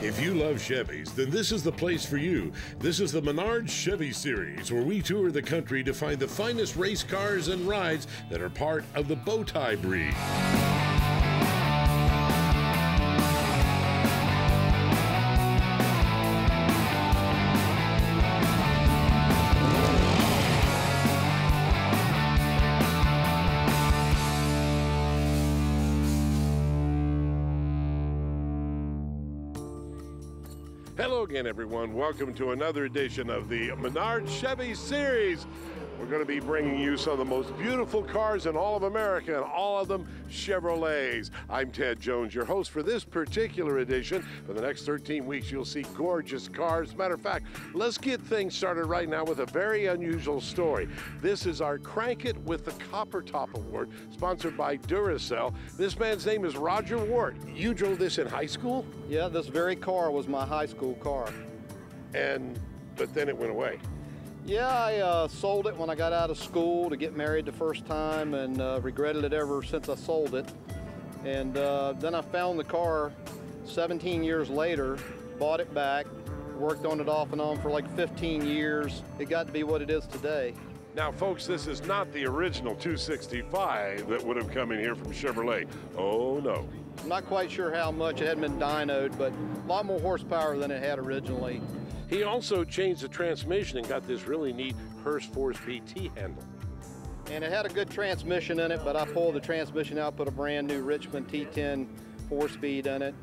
If you love Chevys, then this is the place for you. This is the Menards Chevy series, where we tour the country to find the finest race cars and rides that are part of the bow tie breed. Hello again, everyone. Welcome to another edition of the Menards Chevy series. We're going to be bringing you some of the most beautiful cars in all of America, and all of them Chevrolets. I'm Ted Jones, your host for this particular edition. For the next 13 weeks, you'll see gorgeous cars. Matter of fact, let's get things started right now with a very unusual story. This is our Crank It with the Copper Top Award, sponsored by Duracell. This man's name is Roger Ward. You drove this in high school? Yeah, this very car was my high school car. But then it went away. Yeah, I sold it when I got out of school to get married the first time, and regretted it ever since I sold it. And then I found the car 17 years later, bought it back, worked on it off and on for like 15 years. It got to be what it is today. Now, folks, this is not the original 265 that would have come in here from Chevrolet. Oh, no. I'm not quite sure how much. It hadn't been dynoed, but a lot more horsepower than it had originally. He also changed the transmission and got this really neat Hurst four-speed T-handle. And it had a good transmission in it, but I pulled the transmission out, put a brand new Richmond T10 four-speed in it.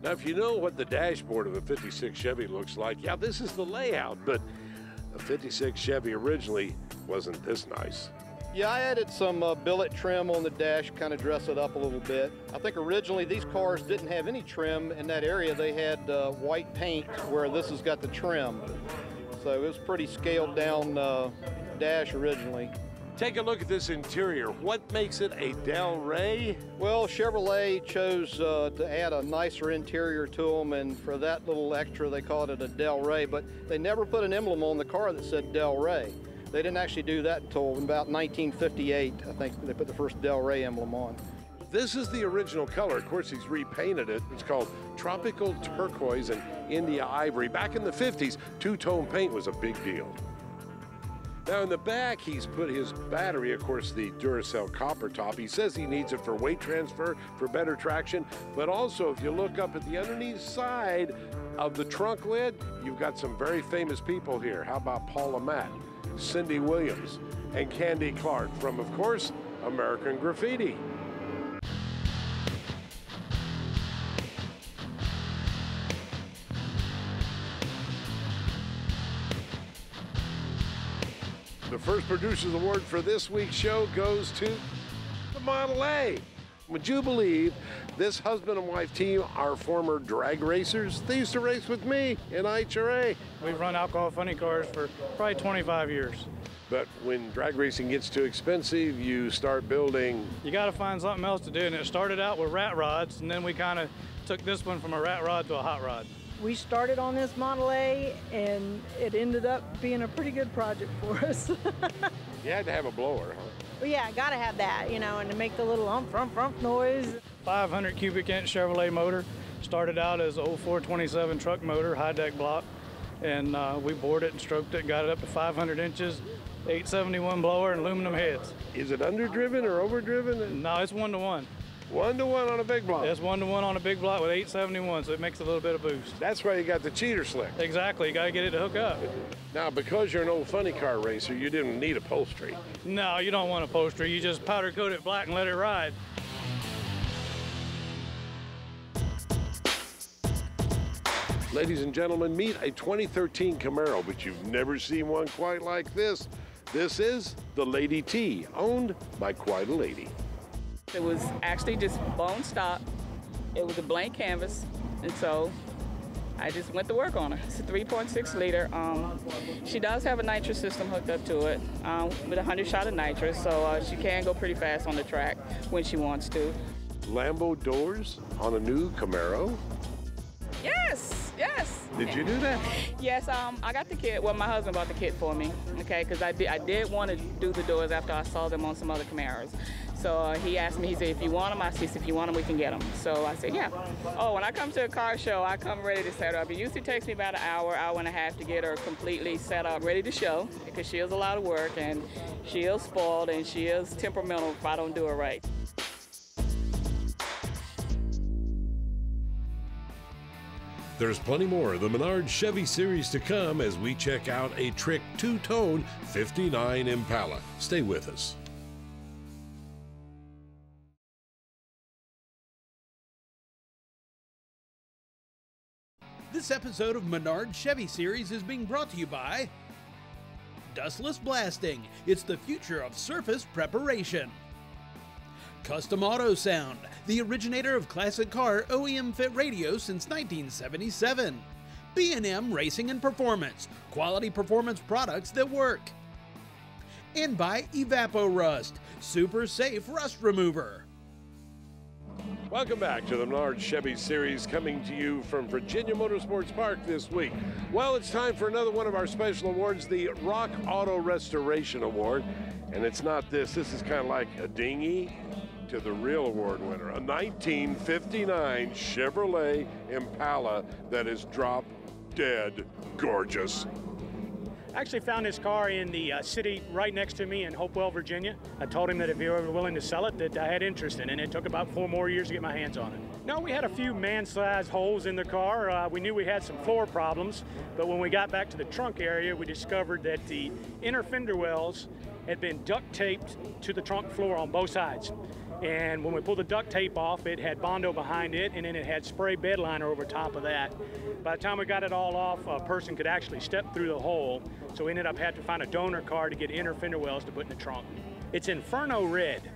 Now, if you know what the dashboard of a 56 Chevy looks like, yeah, this is the layout, but a 56 Chevy originally wasn't this nice. Yeah, I added some billet trim on the dash, kind of dress it up a little bit. I think originally these cars didn't have any trim in that area. They had white paint where this has got the trim. So it was pretty scaled down dash originally. Take a look at this interior. What makes it a Del Rey? Well, Chevrolet chose to add a nicer interior to them, and for that little extra, they called it a Del Rey, but they never put an emblem on the car that said Del Rey. They didn't actually do that until about 1958. I think they put the first Del Rey emblem on. This is the original color. Of course, he's repainted it. It's called Tropical Turquoise and India Ivory. Back in the 50s, two-tone paint was a big deal. Now in the back, he's put his battery, of course, the Duracell Copper Top. He says he needs it for weight transfer, for better traction, but also if you look up at the underneath side of the trunk lid, you've got some very famous people here. How about Paula Matt, Cindy Williams, and Candy Clark from, of course, American Graffiti. The first Producer's Award for this week's show goes to the Model A. Would you believe this husband and wife team are former drag racers? They used to race with me in IHRA. We've run alcohol funny cars for probably 25 years. But when drag racing gets too expensive, you start building. You got to find something else to do, and it started out with rat rods, and then we kind of took this one from a rat rod to a hot rod. We started on this Model A, and it ended up being a pretty good project for us. You had to have a blower, huh? Well, yeah, gotta have that, you know, and to make the little ump noise. 500 cubic inch Chevrolet motor. Started out as an 0427 truck motor, high deck block, and we bored it and stroked it, got it up to 500 inches, 871 blower, and aluminum heads. Is it underdriven or overdriven? No, it's 1-to-1. 1-to-1 on a big block? It's 1-to-1 on a big block with 871, so it makes a little bit of boost. That's why you got the cheater slick. Exactly, you got to get it to hook up. Now, because you're an old funny car racer, you didn't need upholstery. No, you don't want upholstery. You just powder coat it black and let it ride. Ladies and gentlemen, meet a 2013 Camaro, but you've never seen one quite like this. This is the Lady T, owned by quite a lady. It was actually just bone stock. It was a blank canvas, and so I just went to work on her. It's a 3.6 liter. She does have a nitrous system hooked up to it with 100 shot of nitrous, so she can go pretty fast on the track when she wants to. Lambo doors on a new Camaro? Yes! Yes. Did you do that? Yes, I got the kit. Well, my husband bought the kit for me, okay, because I did want to do the doors after I saw them on some other Camaros. So he asked me, he said, if you want them, I said, if you want them, we can get them. So I said, yeah. Oh, when I come to a car show, I come ready to set her up. It usually takes me about an hour and a half to get her completely set up, ready to show, because she is a lot of work, and she is spoiled, and she is temperamental if I don't do her right. There's plenty more of the Menards Chevy series to come as we check out a trick two-tone 59 Impala. Stay with us. This episode of Menards Chevy series is being brought to you by Dustless Blasting. It's the future of surface preparation. Custom Auto Sound, the originator of classic car OEM fit radio since 1977. B&M Racing and Performance, quality performance products that work. And by Evapo-Rust, super safe rust remover. Welcome back to the Menards Chevy series, coming to you from Virginia Motorsports Park this week. Well, it's time for another one of our special awards, the ROC Auto Restoration Award. And it's not this. This is kind of like a dinghy to the real award winner, a 1959 Chevrolet Impala that is drop dead gorgeous. I actually found this car in the city right next to me in Hopewell, Virginia. I told him that if he were willing to sell it, that I had interest in it. It took about 4 more years to get my hands on it. No, we had a few man-sized holes in the car. We knew we had some floor problems, but when we got back to the trunk area, we discovered that the inner fender wells had been duct taped to the trunk floor on both sides. And when we pulled the duct tape off, it had Bondo behind it, and then it had spray bed liner over top of that. By the time we got it all off, a person could actually step through the hole, so we ended up having to find a donor car to get inner fender wells to put in the trunk. It's Inferno red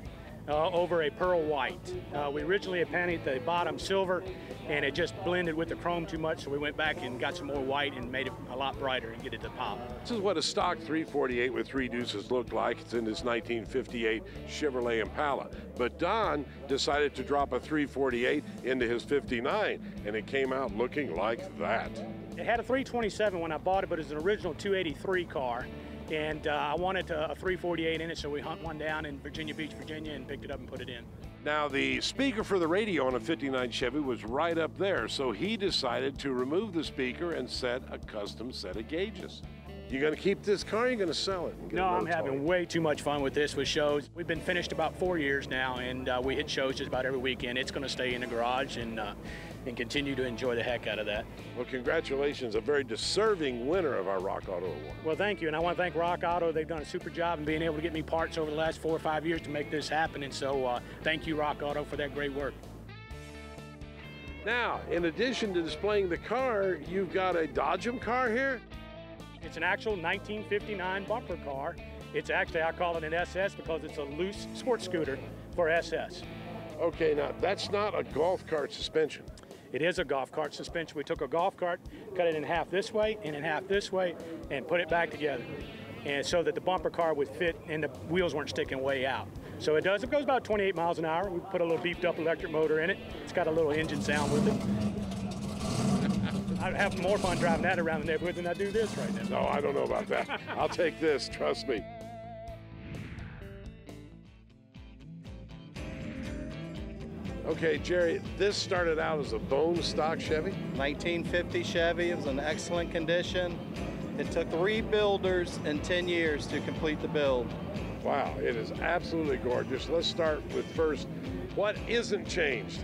over a pearl white. We originally had painted the bottom silver, and it just blended with the chrome too much, so we went back and got some more white and made it a lot brighter and get it to pop. This is what a stock 348 with 3 deuces looked like. It's in this 1958 Chevrolet Impala. But Don decided to drop a 348 into his 59, and it came out looking like that. It had a 327 when I bought it, but it's an original 283 car. And I wanted a 348 in it, so we hunt one down in Virginia Beach, Virginia, and picked it up and put it in. Now, the speaker for the radio on a 59 Chevy was right up there, so he decided to remove the speaker and set a custom set of gauges. You gonna keep this car, or you gonna sell it? And get no, I'm having way too much fun with this with shows. We've been finished about 4 years now, and we hit shows just about every weekend. It's gonna stay in the garage and continue to enjoy the heck out of that. Well, congratulations, a very deserving winner of our ROC Auto Award. Well, thank you, and I want to thank ROC Auto. They've done a super job in being able to get me parts over the last 4 or 5 years to make this happen, and so thank you, ROC Auto, for that great work. Now, in addition to displaying the car, you've got a Dodgem car here? It's an actual 1959 bumper car. It's actually, I call it an SS because it's a loose sports scooter for SS. Okay, now that's not a golf cart suspension. It is a golf cart suspension. We took a golf cart, cut it in half this way and in half this way, and put it back together, and so that the bumper car would fit and the wheels weren't sticking way out. So it goes about 28 miles an hour. We put a little beefed up electric motor in it. It's got a little engine sound with it. I'd have more fun driving that around the neighborhood than I do this right now. No, I don't know about that. I'll take this, trust me. Okay, Jerry, this started out as a bone stock Chevy? 1950 Chevy. It was in excellent condition. It took 3 builders and 10 years to complete the build. Wow, it is absolutely gorgeous. Let's start with first, what isn't changed?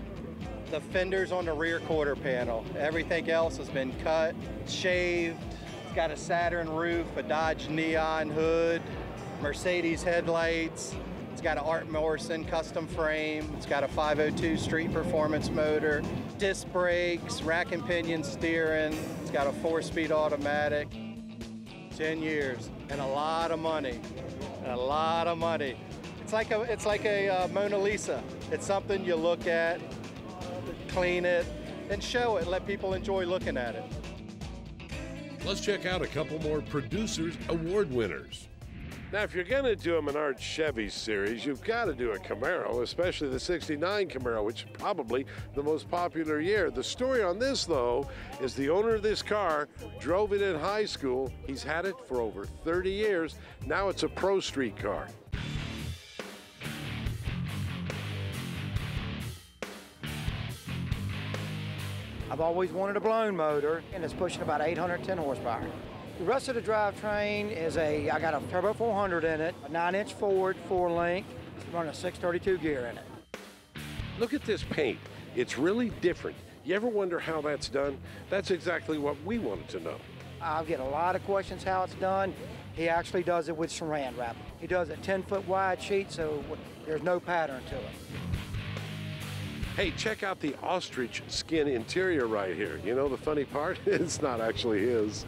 The fenders on the rear quarter panel. Everything else has been cut, shaved. It's got a Saturn roof, a Dodge Neon hood, Mercedes headlights. It's got an Art Morrison custom frame. It's got a 502 street performance motor, disc brakes, rack and pinion steering. It's got a 4-speed automatic. 10 years and a lot of money. A lot of money. It's like a Mona Lisa. It's something you look at, clean it, and show it. Let people enjoy looking at it. Let's check out a couple more Producers Award winners. Now, if you're going to do a Menards Chevy series, you've got to do a Camaro, especially the '69 Camaro, which is probably the most popular year. The story on this, though, is the owner of this car drove it in high school. He's had it for over 30 years. Now it's a pro street car. I've always wanted a blown motor, and it's pushing about 810 horsepower. The rest of the drivetrain is I got a Turbo 400 in it, a 9-inch Ford 4-link, running a 632 gear in it. Look at this paint. It's really different. You ever wonder how that's done? That's exactly what we wanted to know. I get a lot of questions how it's done. He actually does it with saran wrap. He does a 10-foot wide sheet, so there's no pattern to it. Hey, check out the ostrich skin interior right here. You know the funny part? It's not actually his.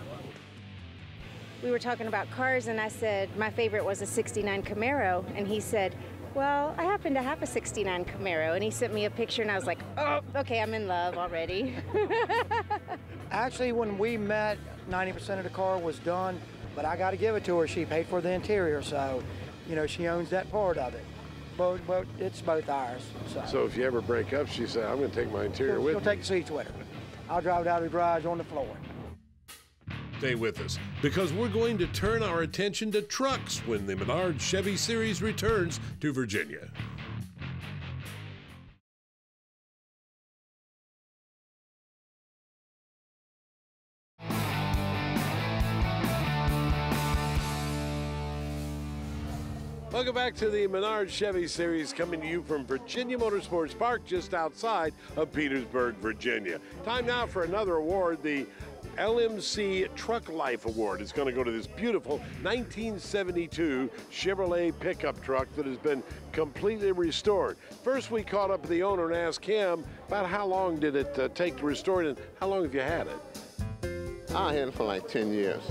We were talking about cars, and I said my favorite was a '69 Camaro, and he said, well, I happen to have a '69 Camaro, and he sent me a picture, and I was like, oh, okay, I'm in love already. Actually, when we met, 90% of the car was done, but I got to give it to her. She paid for the interior, so, you know, she owns that part of it. But it's both ours. So if you ever break up, she said, I'm going to take my interior with me. She'll take the seats with her. I'll drive it out of the garage on the floor. Stay with us, because we're going to turn our attention to trucks when the Menards Chevy Series returns to Virginia. Welcome back to the Menards Chevy Series, coming to you from Virginia Motorsports Park, just outside of Petersburg, Virginia. Time now for another award, the LMC Truck Life Award. Is going to go to this beautiful 1972 Chevrolet pickup truck that has been completely restored. First, we caught up with the owner and asked him about how long did it take to restore it, and how long have you had it? I had it for like 10 years.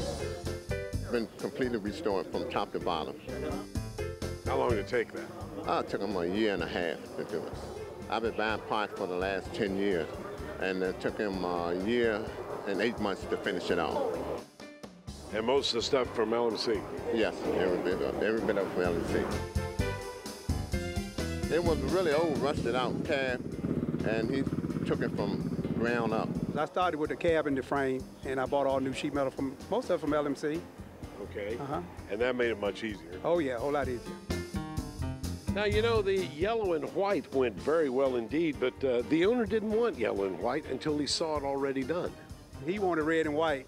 Been completely restored from top to bottom. How long did it take that? It took them a year and a half to do it. I've been buying parts for the last 10 years, and it took him a year and 8 months to finish it off. And most of the stuff from LMC? Yes, every bit of LMC. It was a really old, rusted out cab, and he took it from ground up. I started with the cab and the frame, and I bought all new sheet metal from most of it from LMC. Okay. And that made it much easier. Oh yeah, a whole lot easier. Now, you know, the yellow and white went very well indeed, but the owner didn't want yellow and white until he saw it already done. He wanted red and white,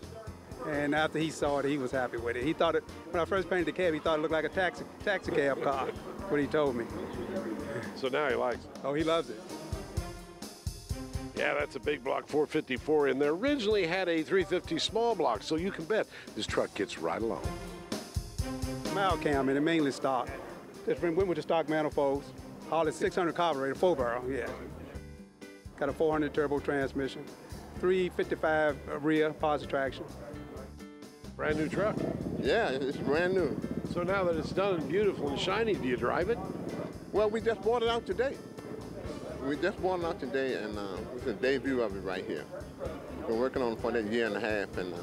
and after he saw it, he was happy with it. He thought it, when I first painted the cab, he thought it looked like a taxi cab car. That's what he told me. So now he likes it. Oh, he loves it. Yeah, that's a big block 454, and they originally had a 350 small block, so you can bet this truck gets right along. Mild cam, and it mainly stock. Just went with the stock manifolds. All the 600 carburetor, 4-barrel, yeah. Got a 400 turbo transmission, 355 rear positive traction. Brand new truck. Yeah, it's brand new. So now that it's done and beautiful and shiny, do you drive it? Well, we just bought it out today. We just bought it out today, and it's a debut of it right here. We've been working on it for that year and a half, and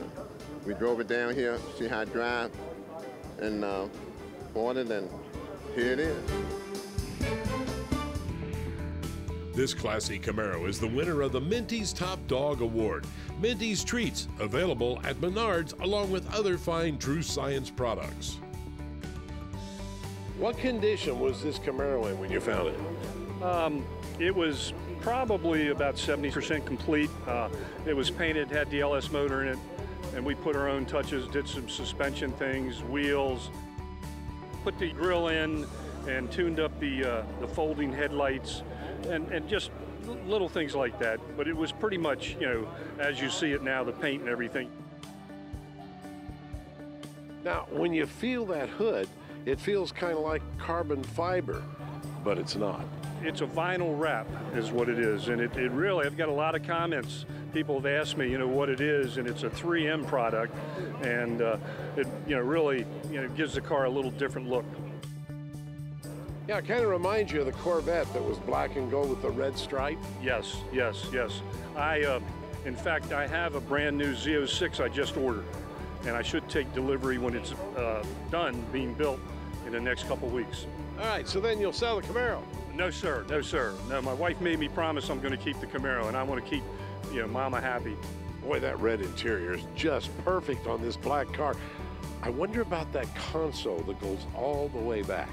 we drove it down here, see how it drives, and bought it, and here it is. This classy Camaro is the winner of the Minty's Top Dog Award. Minty's Treats, available at Menards along with other fine True Science products. What condition was this Camaro in when you found it? It was probably about 70% complete. It was painted, had the LS motor in it, and we put our own touches, did some suspension things, wheels, put the grill in and tuned up the folding headlights and just little things like that. But it was pretty much, you know, as you see it now, the paint and everything. Now, when you feel that hood, it feels kind of like carbon fiber, but it's not. It's a vinyl wrap is what it is, and it really, I've got a lot of comments. People have asked me, you know, what it is, and it's a 3M product, and it, you know, really, you know, gives the car a little different look. Yeah, it kind of reminds you of the Corvette that was black and gold with the red stripe. Yes, yes, yes. In fact, I have a brand new Z06 I just ordered, and I should take delivery when it's done being built in the next couple weeks. All right, so then you'll sell the Camaro. No, sir. No, sir. No, my wife made me promise I'm going to keep the Camaro, and I want to keep, Mama happy. Boy, that red interior is just perfect on this black car. I wonder about that console that goes all the way back.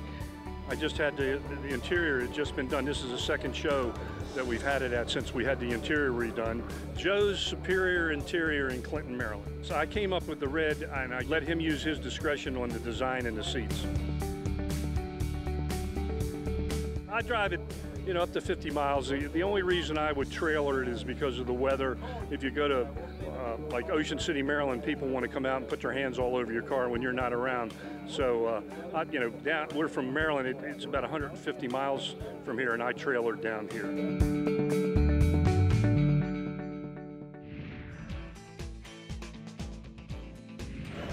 I just had the interior had just been done. This is the second show that we've had it at since we had the interior redone. Joe's Superior Interior in Clinton, Maryland. So I came up with the red, and I let him use his discretion on the design and the seats. I drive it, up to 50 miles. The only reason I would trailer it is because of the weather. If you go to like Ocean City, Maryland, people want to come out and put their hands all over your car when you're not around. So, we're from Maryland. It's about 150 miles from here, and I trailered down here.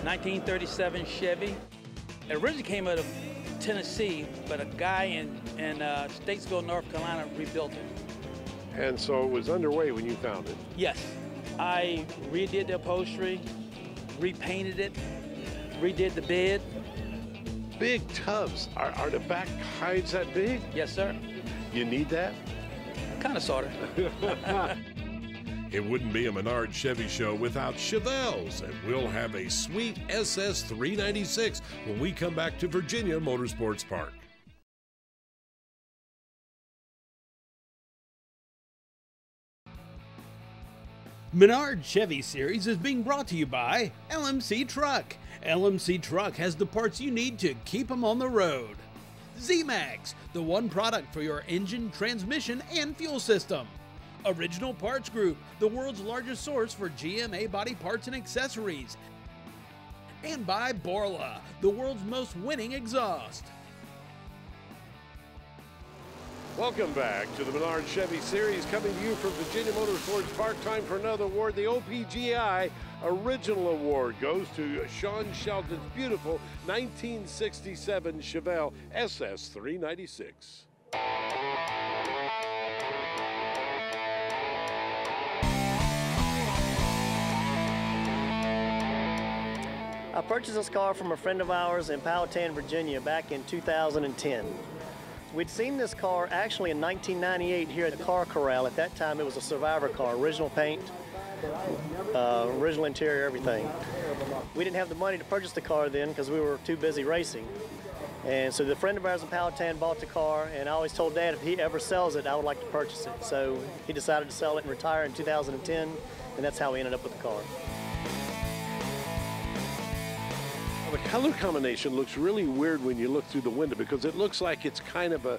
1937 Chevy. It originally came out of Tennessee, but a guy in Statesville, North Carolina rebuilt it. And so it was underway when you found it? Yes. I redid the upholstery, repainted it, redid the bed. Big tubs. Are the back hides that big? Yes, sir. You need that? Kind of, sort of. It wouldn't be a Menards Chevy show without Chevelle's, and we'll have a sweet SS 396 when we come back to Virginia Motorsports Park. Menards Chevy Series is being brought to you by LMC Truck. LMC Truck has the parts you need to keep them on the road. Z-Max, the one product for your engine, transmission, and fuel system. Original Parts Group, the world's largest source for GMA body parts and accessories. And by Borla, the world's most winning exhaust. Welcome back to the Menards Chevy Series, coming to you from Virginia Motorsports Park. Time for another award. The OPGI Original Award goes to Sean Shelton's beautiful 1967 Chevelle SS 396. I purchased this car from a friend of ours in Powhatan, Virginia back in 2010. We'd seen this car actually in 1998 here at the Car Corral. At that time, it was a Survivor car, original paint, original interior, everything. We didn't have the money to purchase the car then because we were too busy racing. And so the friend of ours in Powhatan bought the car, and I always told Dad if he ever sells it, I would like to purchase it. So he decided to sell it and retire in 2010, and that's how we ended up with the car. The color combination looks really weird when you look through the window because it looks like it's kind of a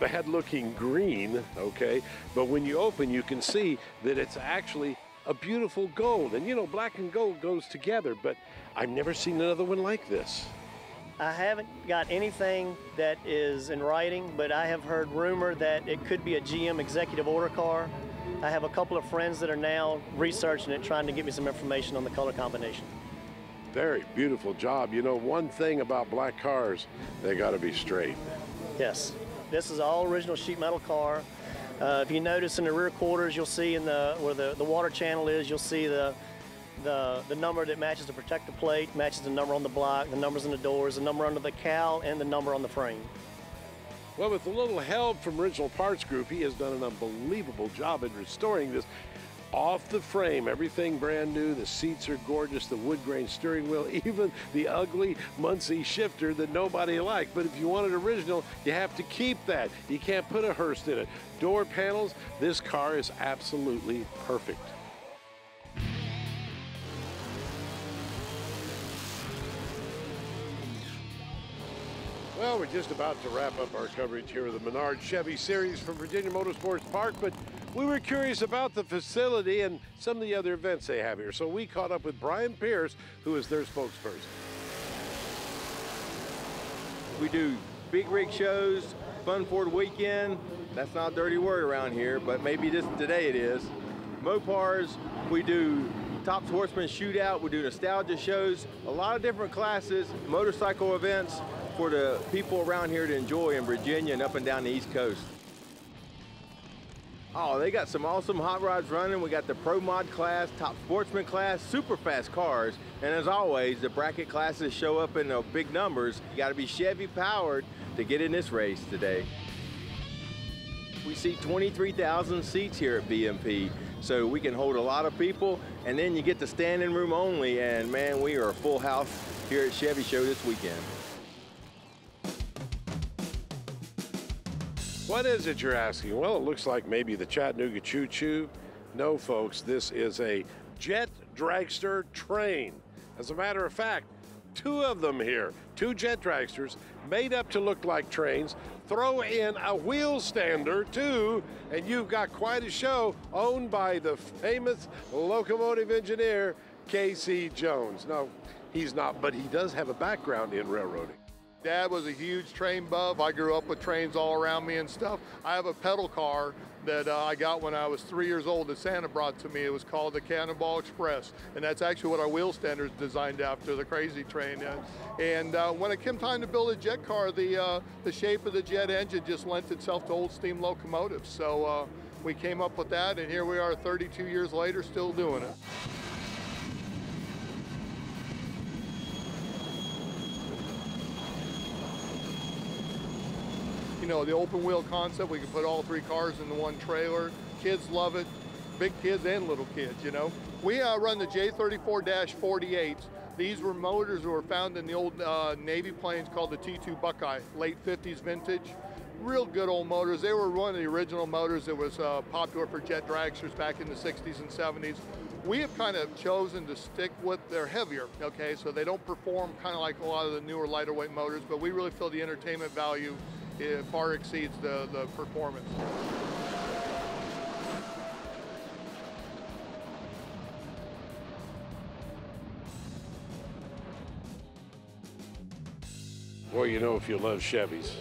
bad-looking green, okay? But when you open, you can see that it's actually a beautiful gold. And black and gold goes together, but I've never seen another one like this. I haven't got anything that is in writing, but I have heard rumor that it could be a GM executive order car. I have a couple of friends that are now researching it, trying to get me some information on the color combination. Very beautiful job. One thing about black cars, they got to be straight. Yes. This is all original sheet metal car. If you notice in the rear quarters, you'll see where the water channel is, you'll see the number that matches the protector plate, matches the number on the block, the numbers on the doors, the number under the cowl, and the number on the frame. Well, with a little help from Original Parts Group, he has done an unbelievable job in restoring this. Off the frame, everything brand new. The seats are gorgeous, the wood grain steering wheel, even the ugly Muncie shifter that nobody liked. But if you want it original, you have to keep that. You can't put a Hearst in it. Door panels, this car is absolutely perfect. Well, we're just about to wrap up our coverage here of the Menards Chevy Series from Virginia Motorsports Park, but we were curious about the facility and some of the other events they have here. So we caught up with Brian Pierce, who is their spokesperson. We do big rig shows, Fun Ford Weekend. That's not a dirty word around here, but maybe just today it is. Mopars, we do Top Horseman Shootout, we do nostalgia shows, a lot of different classes, motorcycle events for the people around here to enjoy in Virginia and up and down the East Coast. Oh, they got some awesome hot rods running. We got the Pro Mod class, Top Sportsman class, super fast cars. And as always, the bracket classes show up in big numbers. You got to be Chevy powered to get in this race today. We see 23,000 seats here at BMP, so we can hold a lot of people, and then you get the standing room only, and man, we are a full house here at Chevy Show this weekend. What is it, you're asking? Well, it looks like maybe the Chattanooga Choo Choo. No, folks, this is a jet dragster train. As a matter of fact, 2 of them here, 2 jet dragsters made up to look like trains. Throw in a wheel stander too, and you've got quite a show, owned by the famous locomotive engineer, K.C. Jones. No, he's not, but he does have a background in railroading. Dad was a huge train buff. I grew up with trains all around me and stuff. I have a pedal car that I got when I was 3 years old that Santa brought to me. It was called the Cannonball Express, and that's actually what our wheel stander is designed after, the Crazy Train. And when it came time to build a jet car, the shape of the jet engine just lent itself to old steam locomotives. So we came up with that, and here we are 32 years later still doing it. You know, the open wheel concept, we can put all 3 cars into one trailer. Kids love it, big kids and little kids, you know. We run the J34-48s. These were motors that were found in the old Navy planes called the T2 Buckeye, late 50s vintage. Real good old motors. They were one of the original motors that was popular for jet dragsters back in the 60s and 70s. We have kind of chosen to stick with, they're heavier, okay, so they don't perform kind of like a lot of the newer lighter weight motors, but we really feel the entertainment value it far exceeds the performance. Boy, you know, if you love Chevys,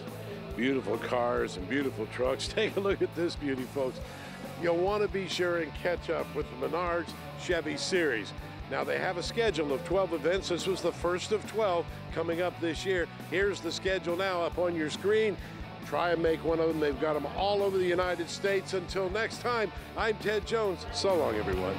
beautiful cars and beautiful trucks, take a look at this beauty, folks. You'll want to be sure and catch up with the Menards Chevy series. Now, they have a schedule of 12 events. This was the first of 12 coming up this year. Here's the schedule now up on your screen. Try and make one of them. They've got them all over the United States. Until next time, I'm Ted Jones. So long, everyone.